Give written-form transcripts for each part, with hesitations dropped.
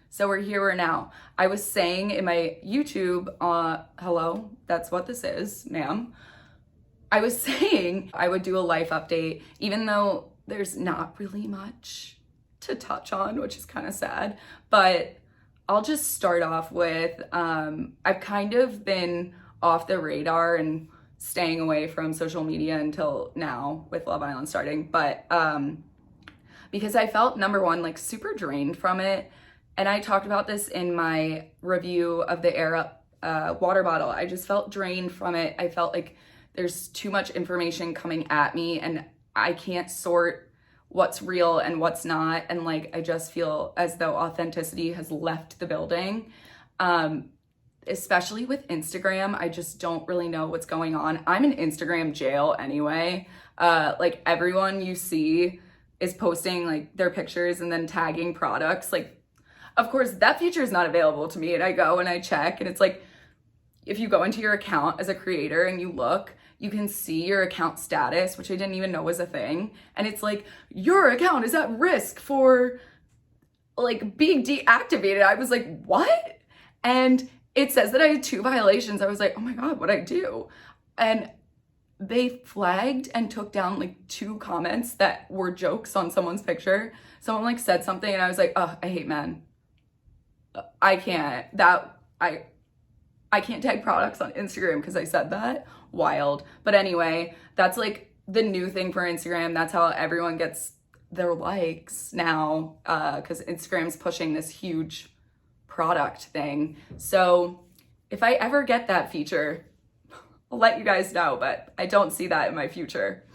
So we're here, we're now. I was saying in my YouTube, hello, that's what this is, ma'am. I was saying I would do a life update, even though there's not really much to touch on, which is kind of sad. But I'll just start off with, I've kind of been off the radar and staying away from social media until now with Love Island starting. But because I felt, number one, like super drained from it. And I talked about this in my review of the Air Up water bottle. I just felt drained from it. I felt like there's too much information coming at me and I can't sort what's real and what's not. And like, I just feel as though authenticity has left the building. Especially with Instagram, I just don't really know what's going on. I'm in Instagram jail anyway. Like everyone you see is posting like their pictures and then tagging products. Like, of course, that feature is not available to me. And I go and I check and it's like, if you go into your account as a creator and you look, you can see your account status, which I didn't even know was a thing. And it's like, your account is at risk for like being deactivated. I was like, what? And it says that I had 2 violations. I was like, oh my God, what'd I do? And they flagged and took down like 2 comments that were jokes on someone's picture. Someone like said something and I was like, oh, I hate men. I can't tag products on Instagram because I said that. Wild. But anyway, that's like the new thing for Instagram. That's how everyone gets their likes now, because Instagram's pushing this huge product thing. So if I ever get that feature, I'll let you guys know, but I don't see that in my future.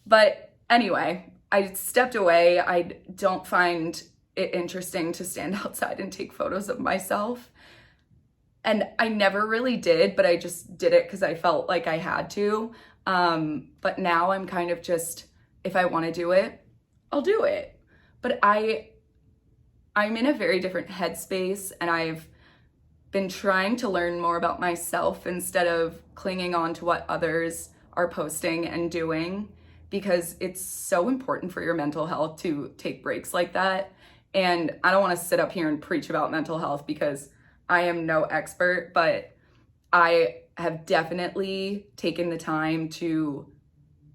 But anyway, I stepped away. I don't find it interesting to stand outside and take photos of myself. And I never really did, but I just did it because I felt like I had to. But now I'm kind of just, if I want to do it, I'll do it. But I'm in a very different headspace and I've been trying to learn more about myself instead of clinging on to what others are posting and doing, because it's so important for your mental health to take breaks like that. And I don't want to sit up here and preach about mental health because I am no expert, but I have definitely taken the time to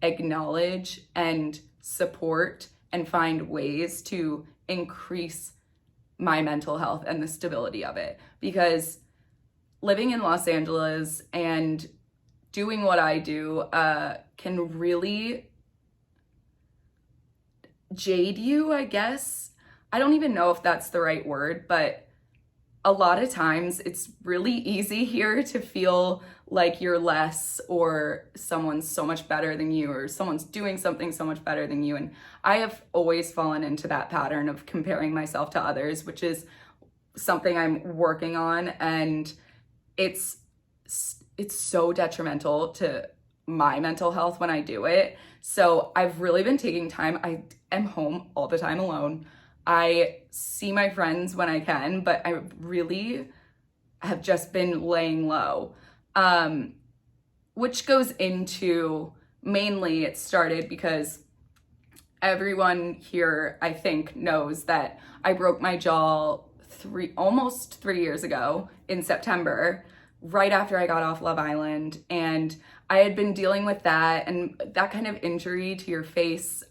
acknowledge and support and find ways to increase my mental health and the stability of it. Because living in Los Angeles and doing what I do can really jade you, I guess. I don't even know if that's the right word, but a lot of times it's really easy here to feel like you're less or someone's so much better than you or someone's doing something so much better than you. And I have always fallen into that pattern of comparing myself to others, which is something I'm working on. And it's so detrimental to my mental health when I do it. So I've really been taking time. I am home all the time alone. I see my friends when I can, but I really have just been laying low, which goes into, mainly it started because everyone here, I think, knows that I broke my jaw almost 3 years ago in September, right after I got off Love Island. And I had been dealing with that, and that kind of injury to your face,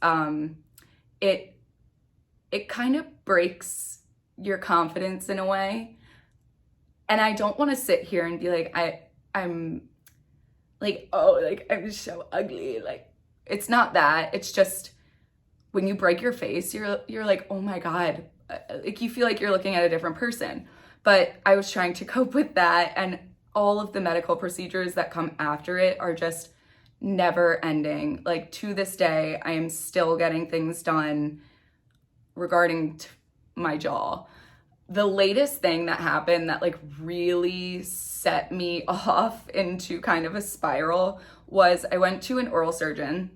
it kind of breaks your confidence in a way. And I don't want to sit here and be like, I'm like, oh, like I'm so ugly. Like, it's not that. It's just when you break your face, you're like, oh my God, like you feel like you're looking at a different person. But I was trying to cope with that, and all of the medical procedures that come after it are just never ending. Like to this day, I am still getting things done regarding my jaw. The latest thing that happened that like really set me off into kind of a spiral was I went to an oral surgeon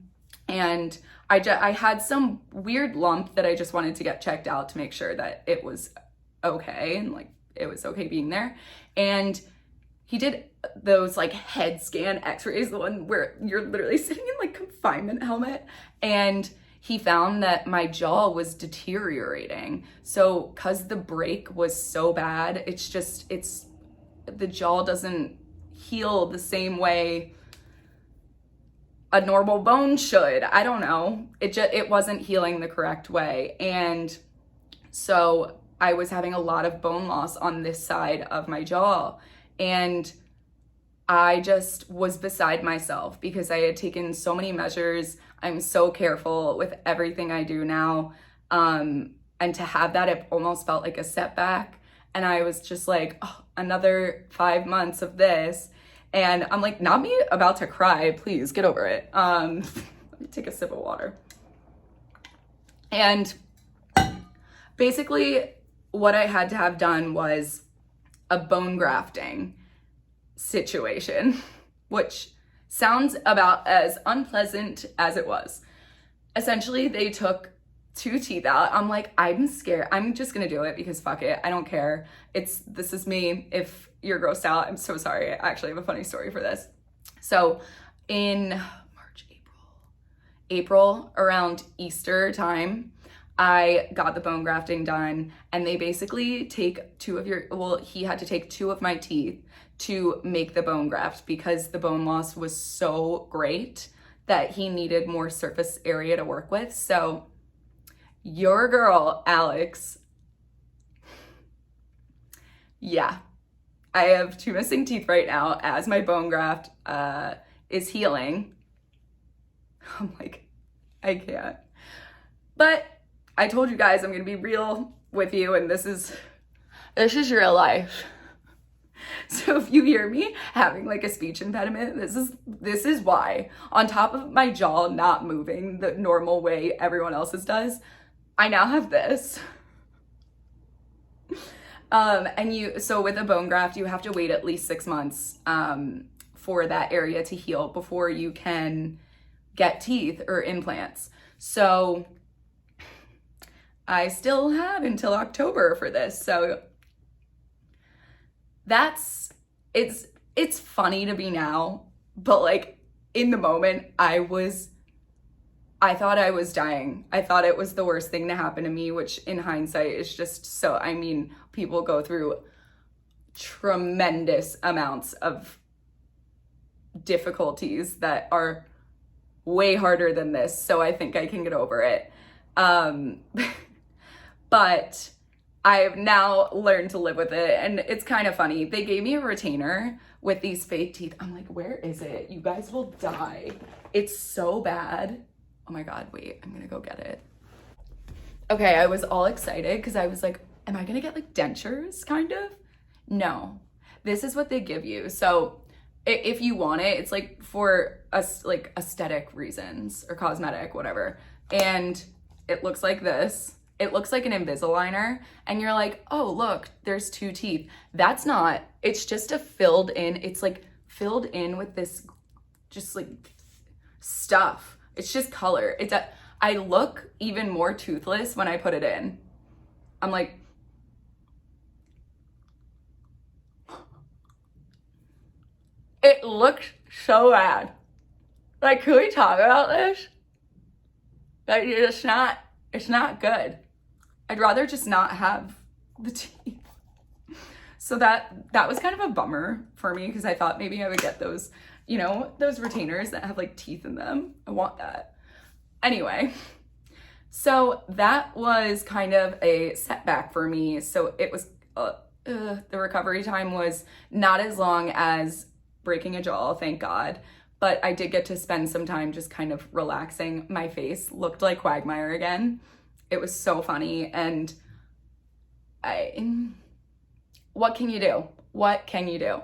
and I had some weird lump that I just wanted to get checked out to make sure that it was okay and like it was okay being there. And he did those like head scan x-rays, the one where you're literally sitting in like confinement helmet, and he found that my jaw was deteriorating. So because the break was so bad, the jaw doesn't heal the same way a normal bone should. I don't know. It wasn't healing the correct way. And so I was having a lot of bone loss on this side of my jaw. And I just was beside myself because I had taken so many measures. I'm so careful with everything I do now. And to have that, it almost felt like a setback. And I was just like, oh, another 5 months of this. And I'm like, not me about to cry, please get over it. Let me take a sip of water. And basically what I had to have done was a bone grafting situation, which sounds about as unpleasant as it was. Essentially, they took 2 teeth out. I'm like, I'm scared. I'm just gonna do it because fuck it. I don't care. This is me. If you're grossed out, I'm so sorry. I actually have a funny story for this. So in March, April around Easter time, I got the bone grafting done, and they basically take he had to take 2 of my teeth to make the bone graft because the bone loss was so great that he needed more surface area to work with. So your girl, Alex, yeah, I have 2 missing teeth right now as my bone graft is healing. I'm like, I can't. But I told you guys I'm gonna be real with you, and this is real life. So if you hear me having like a speech impediment, this is why. On top of my jaw not moving the normal way everyone else's does, I now have this. So with a bone graft, you have to wait at least 6 months for that area to heal before you can get teeth or implants. So I still have until October for this. So it's funny to me now, but like in the moment I thought I was dying. I thought it was the worst thing to happen to me, which in hindsight is just so, I mean, people go through tremendous amounts of difficulties that are way harder than this. So I think I can get over it. But I've now learned to live with it, and it's kind of funny. They gave me a retainer with these fake teeth. I'm like, where is it? You guys will die. It's so bad. Oh my God, wait, I'm gonna go get it. Okay, I was all excited because I was like, am I gonna get like dentures, kind of? No, this is what they give you. So if you want it, it's like for us, like aesthetic reasons or cosmetic, whatever. And it looks like this. It looks like an Invisaligner, and you're like, oh, look, there's 2 teeth. That's not, it's just it's like filled in with this just like stuff. It's just color. I look even more toothless when I put it in. I'm like, it looks so bad. Like, can we talk about this? Like, it's not good. I'd rather just not have the teeth. So that was kind of a bummer for me because I thought maybe I would get those, those retainers that have like teeth in them. I want that. Anyway, so that was kind of a setback for me. So it was, the recovery time was not as long as breaking a jaw, thank God. But I did get to spend some time just kind of relaxing. My face looked like Quagmire again. It was so funny. And what can you do? What can you do?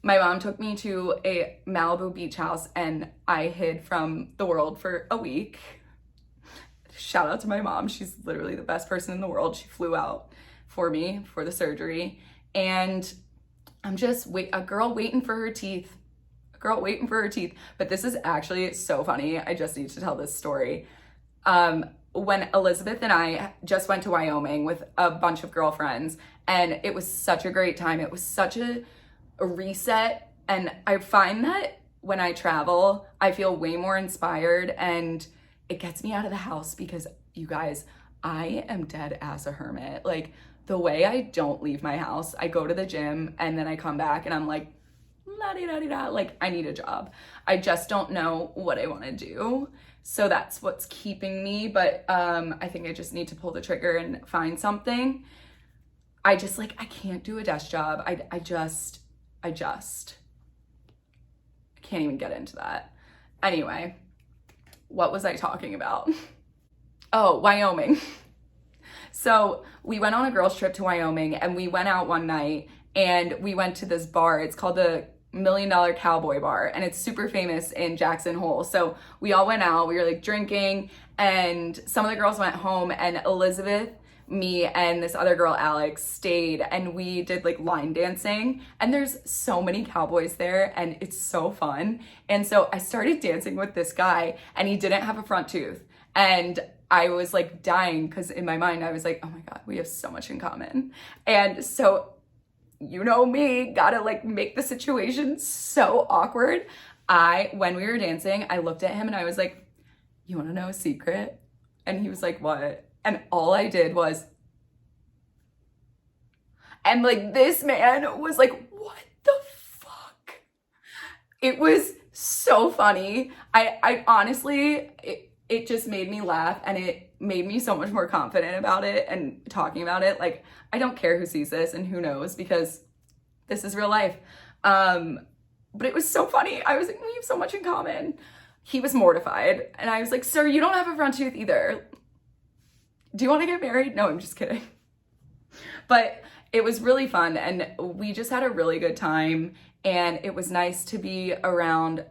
My mom took me to a Malibu beach house and I hid from the world for a week. Shout out to my mom. She's literally the best person in the world. She flew out for me for the surgery. And I'm just a girl waiting for her teeth. A girl waiting for her teeth. But this is actually so funny. I just need to tell this story. When Elizabeth and I just went to Wyoming with a bunch of girlfriends, and it was such a great time. It was such a reset. And I find that when I travel, I feel way more inspired, and it gets me out of the house because, you guys, I am dead as a hermit. Like, the way I don't leave my house, I go to the gym and then I come back and I'm like, la-di-da-di-da, like, I need a job. I just don't know what I want to do. So that's what's keeping me. But I think I just need to pull the trigger and find something. I just, like, I can't do a desk job. I just can't even get into that. Anyway, what was I talking about? Oh, Wyoming. So we went on a girls trip to Wyoming and we went out one night and we went to this bar. It's called the $1 Million Cowboy Bar and it's super famous in Jackson Hole. So we all went out, we were like drinking, and some of the girls went home, and Elizabeth, me, and this other girl, Alex, stayed, and we did like line dancing, and there's so many cowboys there and it's so fun. And so I started dancing with this guy and he didn't have a front tooth, and I was like dying because in my mind I was like, oh my God, we have so much in common. And so, you know me, gotta like make the situation so awkward. When we were dancing, I looked at him and I was like, you wanna know a secret? And he was like, what? And all I did was, and like this man was like, what the fuck? It was so funny. I honestly, it just made me laugh, and it made me so much more confident about it and talking about it. Like, I don't care who sees this and who knows, because this is real life. But it was so funny. I was like, we have so much in common. He was mortified. And I was like, sir, you don't have a front tooth either. Do you want to get married? No, I'm just kidding. But it was really fun, and we just had a really good time. And it was nice to be around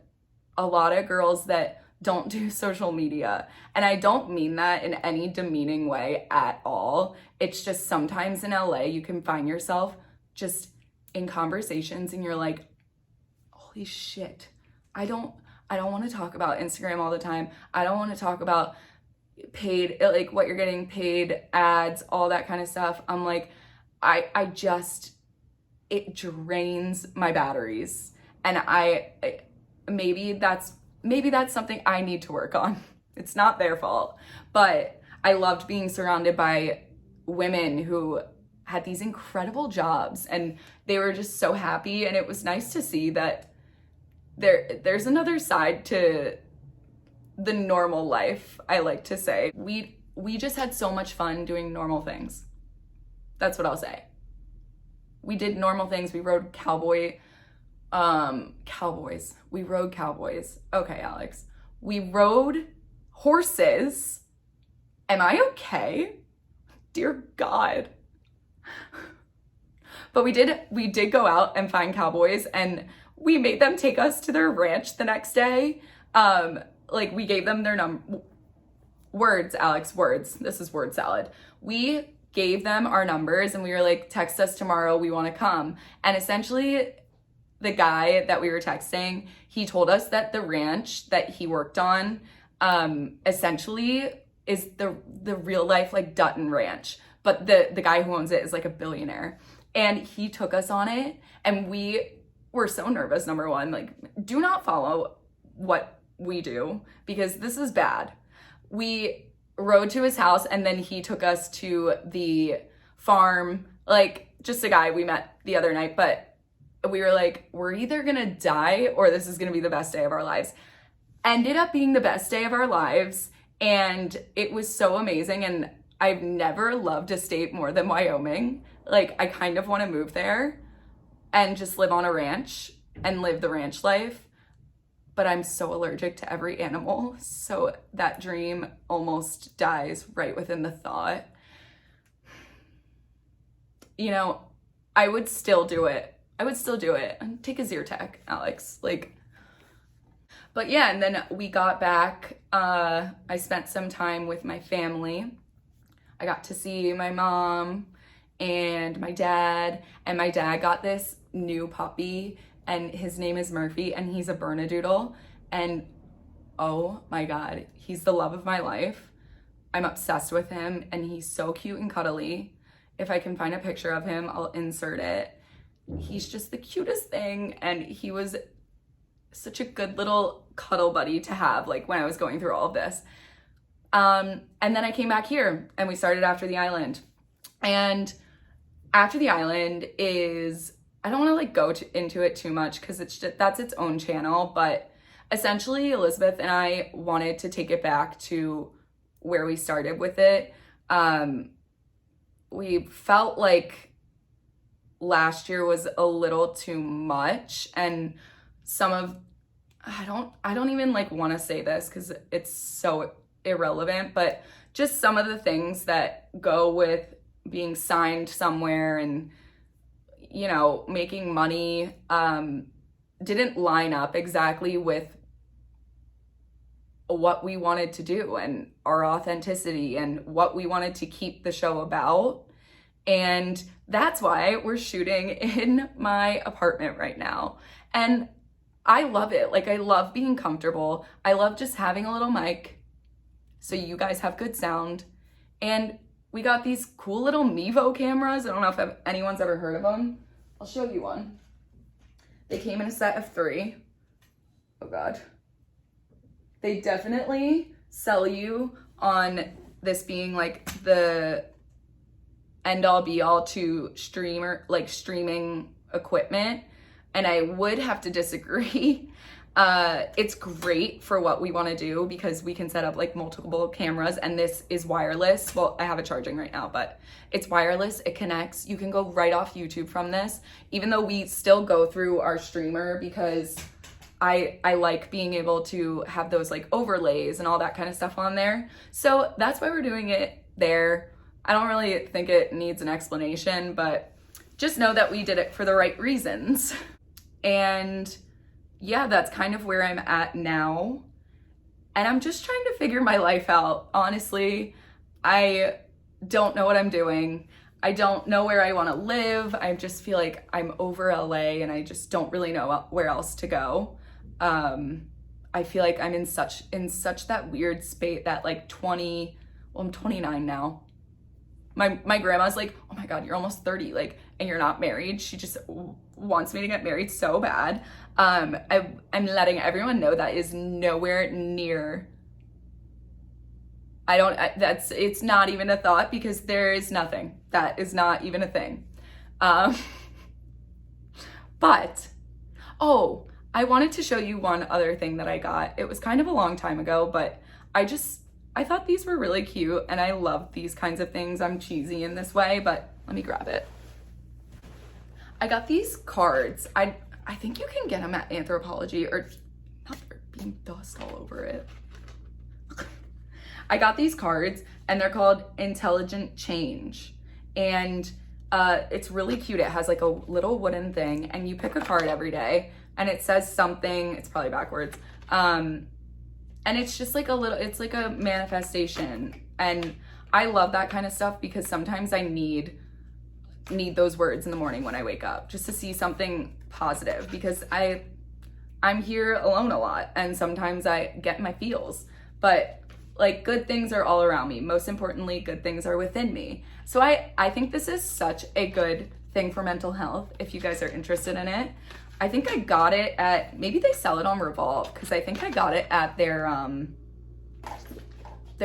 a lot of girls that don't do social media. And I don't mean that in any demeaning way at all. It's just sometimes in LA, you can find yourself just in conversations and you're like, holy shit, I don't want to talk about Instagram all the time. I don't want to talk about paid, like what you're getting paid, ads, all that kind of stuff. I'm like, it drains my batteries. And maybe that's something I need to work on. It's not their fault. But I loved being surrounded by women who had these incredible jobs, and they were just so happy. And it was nice to see that there's another side to the normal life, I like to say. We just had so much fun doing normal things. That's what I'll say. We did normal things. We rode cowboys. We rode cowboys. Okay, Alex. We rode horses. Am I okay? Dear God. But we did go out and find cowboys, and we made them take us to their ranch the next day. Like, we gave them their words, Alex, words. This is word salad. We gave them our numbers and we were like, text us tomorrow, we want to come. And essentially, the guy that we were texting, he told us that the ranch that he worked on, essentially is the real life, like, Dutton Ranch. But the guy who owns it is like a billionaire. And he took us on it, and we were so nervous, number one. Like, do not follow what we do, because this is bad. We rode to his house, and then he took us to the farm, like, just a guy we met the other night. But we were like, we're either gonna die or this is gonna be the best day of our lives. Ended up being the best day of our lives, and it was so amazing. And I've never loved a state more than Wyoming. Like, I kind of want to move there and just live on a ranch and live the ranch life. But I'm so allergic to every animal, so that dream almost dies right within the thought. You know, I would still do it. Take a Zyrtec, Alex. Like, but yeah, and then we got back. I spent some time with my family. I got to see my mom and my dad got this new puppy, and his name is Murphy, and he's a Bernedoodle, and oh my God, he's the love of my life. I'm obsessed with him, and he's so cute and cuddly. If I can find a picture of him, I'll insert it. He's just the cutest thing, and he was such a good little cuddle buddy to have, like, when I was going through all of this. And then I came back here and we started After the Island. And After the Island is, I don't want to like go into it too much because that's its own channel, but essentially Elizabeth and I wanted to take it back to where we started with it. We felt like last year was a little too much, and I don't even like want to say this because it's so irrelevant, but just some of the things that go with being signed somewhere and, you know, making money didn't line up exactly with what we wanted to do and our authenticity and what we wanted to keep the show about. And that's why we're shooting in my apartment right now. And I love it. Like, I love being comfortable. I love just having a little mic so you guys have good sound. And we got these cool little Mevo cameras. I don't know if anyone's ever heard of them. I'll show you one. They came in a set of 3. Oh God. They definitely sell you on this being like the end all be all to streaming equipment. And I would have to disagree. It's great for what we want to do because we can set up like multiple cameras, and this is wireless. Well, I have it charging right now, but it's wireless. It connects. You can go right off YouTube from this, even though we still go through our streamer because I like being able to have those like overlays and all that kind of stuff on there. So that's why we're doing it there. I don't really think it needs an explanation, but just know that we did it for the right reasons. And yeah, that's kind of where I'm at now. And I'm just trying to figure my life out. Honestly, I don't know what I'm doing. I don't know where I want to live. I just feel like I'm over LA and I just don't really know where else to go. I feel like I'm in such that weird space that like I'm 29 now. My grandma's like, oh my God, you're almost 30, like, and you're not married. She just wants me to get married so bad. I'm letting everyone know that is nowhere near. It's not even a thought because there is nothing. That is not even a thing. But, I wanted to show you one other thing that I got. It was kind of a long time ago, but I thought these were really cute and I love these kinds of things. I'm cheesy in this way, but let me grab it. I got these cards. I think you can get them at Anthropologie, or not, there being dust all over it. I got these cards and they're called Intelligent Change. And it's really cute. It has like a little wooden thing and you pick a card every day and it says something, it's probably backwards. And it's just like it's like a manifestation. And I love that kind of stuff because sometimes I need those words in the morning when I wake up, just to see something positive, because I'm here alone a lot and sometimes I get my feels, but like good things are all around me. Most importantly, good things are within me. So I think this is such a good thing for mental health if you guys are interested in it. I think I got it at, maybe they sell it on Revolve, because I think I got it at their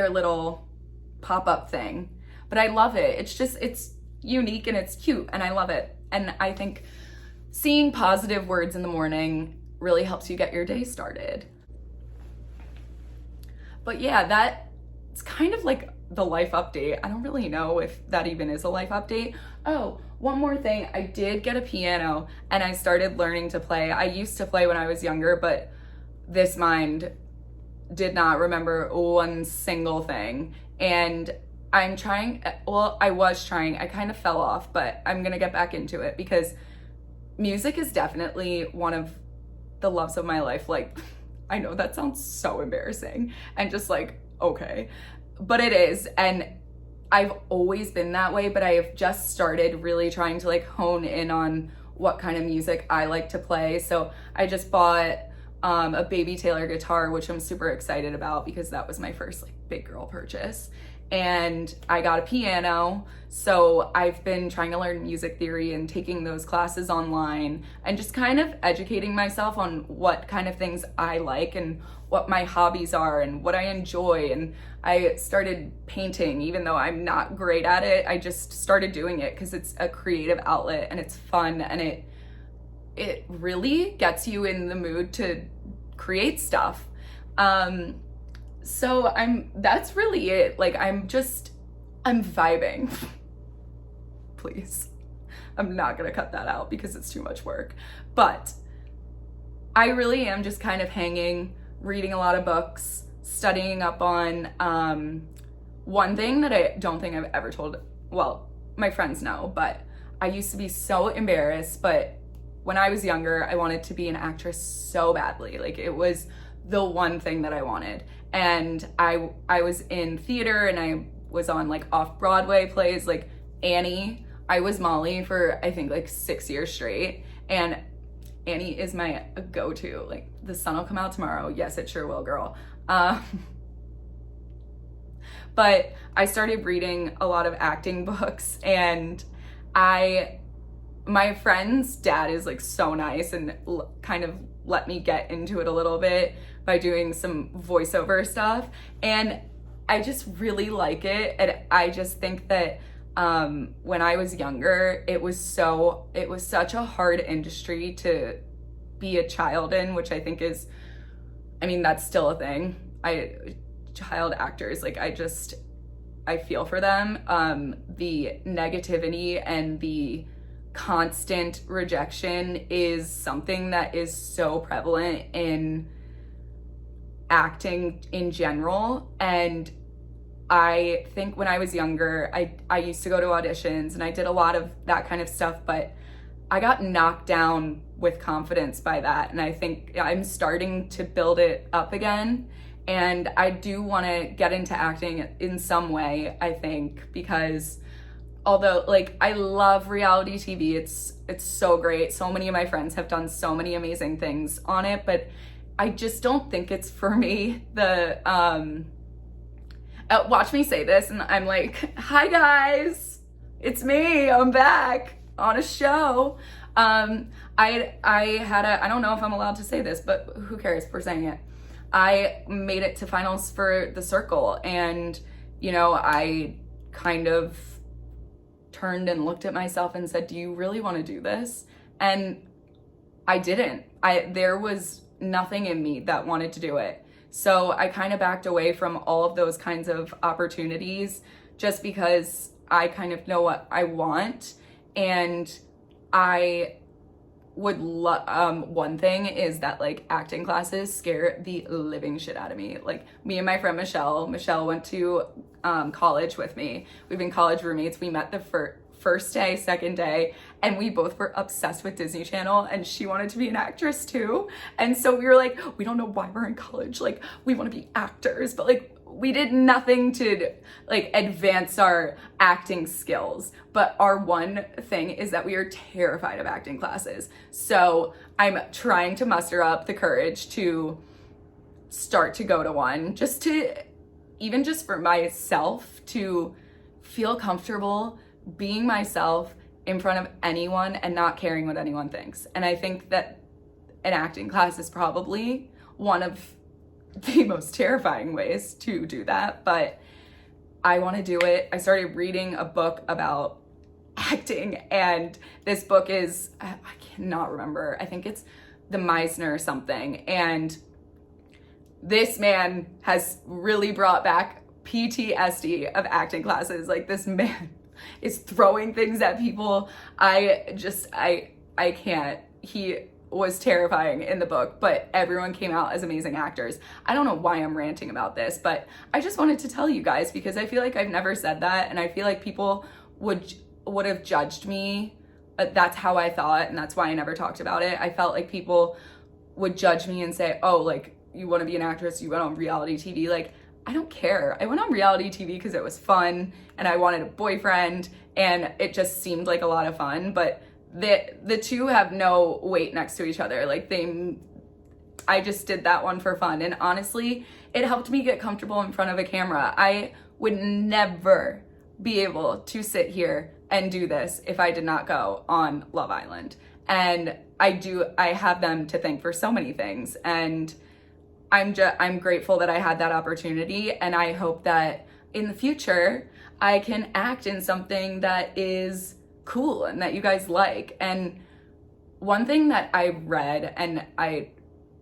little pop-up thing. But I love it. It's unique and it's cute and I love it. And I think seeing positive words in the morning really helps you get your day started. But yeah, that's kind of like the life update. I don't really know if that even is a life update. Oh, one more thing. I did get a piano and I started learning to play. I used to play when I was younger, but this mind did not remember one single thing. And I'm trying, well, I was trying, I kind of fell off, but I'm gonna get back into it because music is definitely one of the loves of my life. Like, I know that sounds so embarrassing and just like, okay, but it is. And I've always been that way, but I have just started really trying to like hone in on what kind of music I like to play. So I just bought a Baby Taylor guitar, which I'm super excited about because that was my first like big girl purchase. and I got a piano. So I've been trying to learn music theory and taking those classes online and just kind of educating myself on what kind of things I like and what my hobbies are and what I enjoy. And I started painting, even though I'm not great at it. I just started doing it because it's a creative outlet and it's fun, and it really gets you in the mood to create stuff. So that's really it. Like, I'm vibing. Please. I'm not gonna cut that out because it's too much work. But I really am just kind of hanging, reading a lot of books, studying up on one thing that I don't think I've ever told, well, my friends know, but I used to be so embarrassed, but when I was younger, I wanted to be an actress so badly. Like, it was the one thing that I wanted. And I was in theater, and I was on like off-Broadway plays like Annie. I was Molly for I think like 6 years straight, and Annie is my go-to. Like, the sun will come out tomorrow. Yes, it sure will, girl. But I started reading a lot of acting books, and my friend's dad is like so nice and kind of let me get into it a little bit by doing some voiceover stuff, and I just really like it. And I just think that when I was younger, it was such a hard industry to be a child in, which I think is, I mean, that's still a thing. Child actors, like, I feel for them. The negativity and the constant rejection is something that is so prevalent in acting in general. And I think when I was younger, I used to go to auditions and I did a lot of that kind of stuff, but I got knocked down with confidence by that. And I think I'm starting to build it up again. And I do want to get into acting in some way, I think, because although, like, I love reality TV, it's so great. So many of my friends have done so many amazing things on it, but I just don't think it's for me. Watch me say this, and I'm like, hi guys, it's me, I'm back on a show. I don't know if I'm allowed to say this, but who cares, we're saying it. I made it to finals for The Circle, and, you know, I kind of turned and looked at myself and said, do you really want to do this? And I didn't. There was nothing in me that wanted to do it. So I kind of backed away from all of those kinds of opportunities just because I kind of know what I want. And I would one thing is that, like, acting classes scare the living shit out of me. Like, me and my friend Michelle went to college with me. We've been college roommates. We met the first day, second day, and we both were obsessed with Disney Channel, and she wanted to be an actress too. And so we were like, we don't know why we're in college, like, we want to be actors, but like, we did nothing to like advance our acting skills. But our one thing is that we are terrified of acting classes. So I'm trying to muster up the courage to start to go to one, just for myself, to feel comfortable being myself in front of anyone and not caring what anyone thinks. And I think that an acting class is probably one of the most terrifying ways to do that, but I want to do it. I started reading a book about acting, and this book is, I cannot remember, I think it's the Meisner or something, and this man has really brought back PTSD of acting classes. Like, this man is throwing things at people. I can't. He was terrifying in the book, but everyone came out as amazing actors. I don't know why I'm ranting about this, but I just wanted to tell you guys because I feel like I've never said that, and I feel like people would have judged me. That's how I thought, and that's why I never talked about it. I felt like people would judge me and say, oh, like, you want to be an actress, you went on reality TV. Like, I don't care. I went on reality TV because it was fun, and I wanted a boyfriend, and it just seemed like a lot of fun, but the two have no weight next to each other. Like, I just did that one for fun, and honestly, it helped me get comfortable in front of a camera. I would never be able to sit here and do this if I did not go on Love Island. And I have them to thank for so many things. And I'm grateful that I had that opportunity. And I hope that in the future, I can act in something that is cool and that you guys like. And one thing that I read and I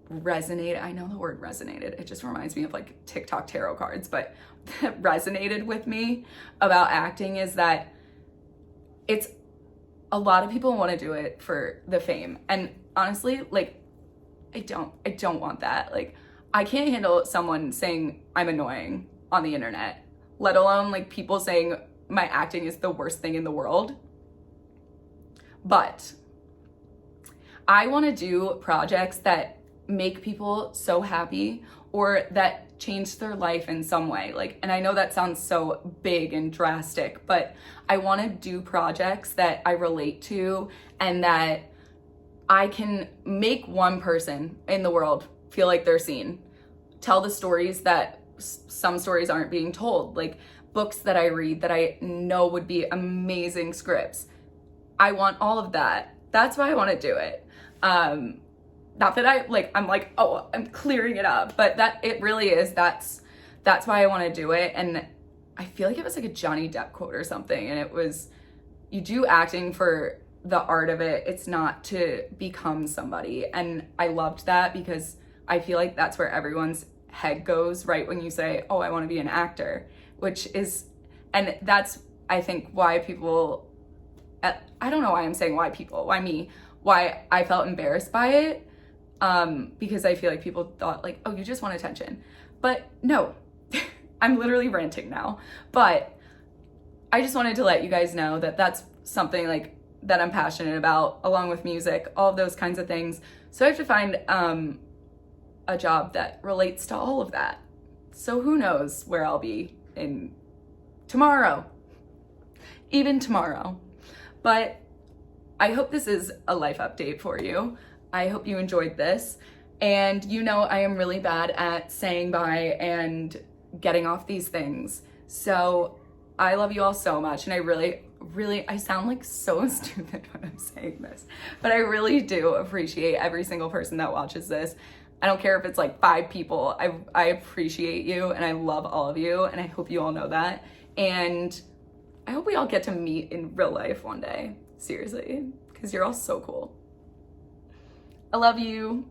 know the word resonated, it just reminds me of like TikTok tarot cards, but that resonated with me about acting is that it's a lot of people want to do it for the fame. And honestly, like I don't want that. Like I can't handle someone saying I'm annoying on the internet, let alone like people saying my acting is the worst thing in the world. But I want to do projects that make people so happy or that change their life in some way. Like, and I know that sounds so big and drastic, but I want to do projects that I relate to and that I can make one person in the world feel like they're seen. Tell the stories that some stories aren't being told, like books that I read that I know would be amazing scripts. I want all of that. That's why I want to do it. Not that I'm like, oh, I'm clearing it up, but that it really is, that's why I want to do it. And I feel like it was like a Johnny Depp quote or something. And it was, you do acting for the art of it. It's not to become somebody. And I loved that because I feel like that's where everyone's head goes right when you say, oh, I want to be an actor, and that's, I think, why people, I don't know why I'm saying why people, why me, why I felt embarrassed by it. Because I feel like people thought like, oh, you just want attention. But no, I'm literally ranting now. But I just wanted to let you guys know that that's something like that I'm passionate about, along with music, all of those kinds of things. So I have to find a job that relates to all of that. So who knows where I'll be in tomorrow, even tomorrow. But I hope this is a life update for you. I hope you enjoyed this. And you know, I am really bad at saying bye and getting off these things. So I love you all so much. And I really, I sound like so stupid when I'm saying this, but I really do appreciate every single person that watches this. I don't care if it's like 5 people. I appreciate you and I love all of you. And I hope you all know that. And I hope we all get to meet in real life one day. Seriously, because you're all so cool. I love you.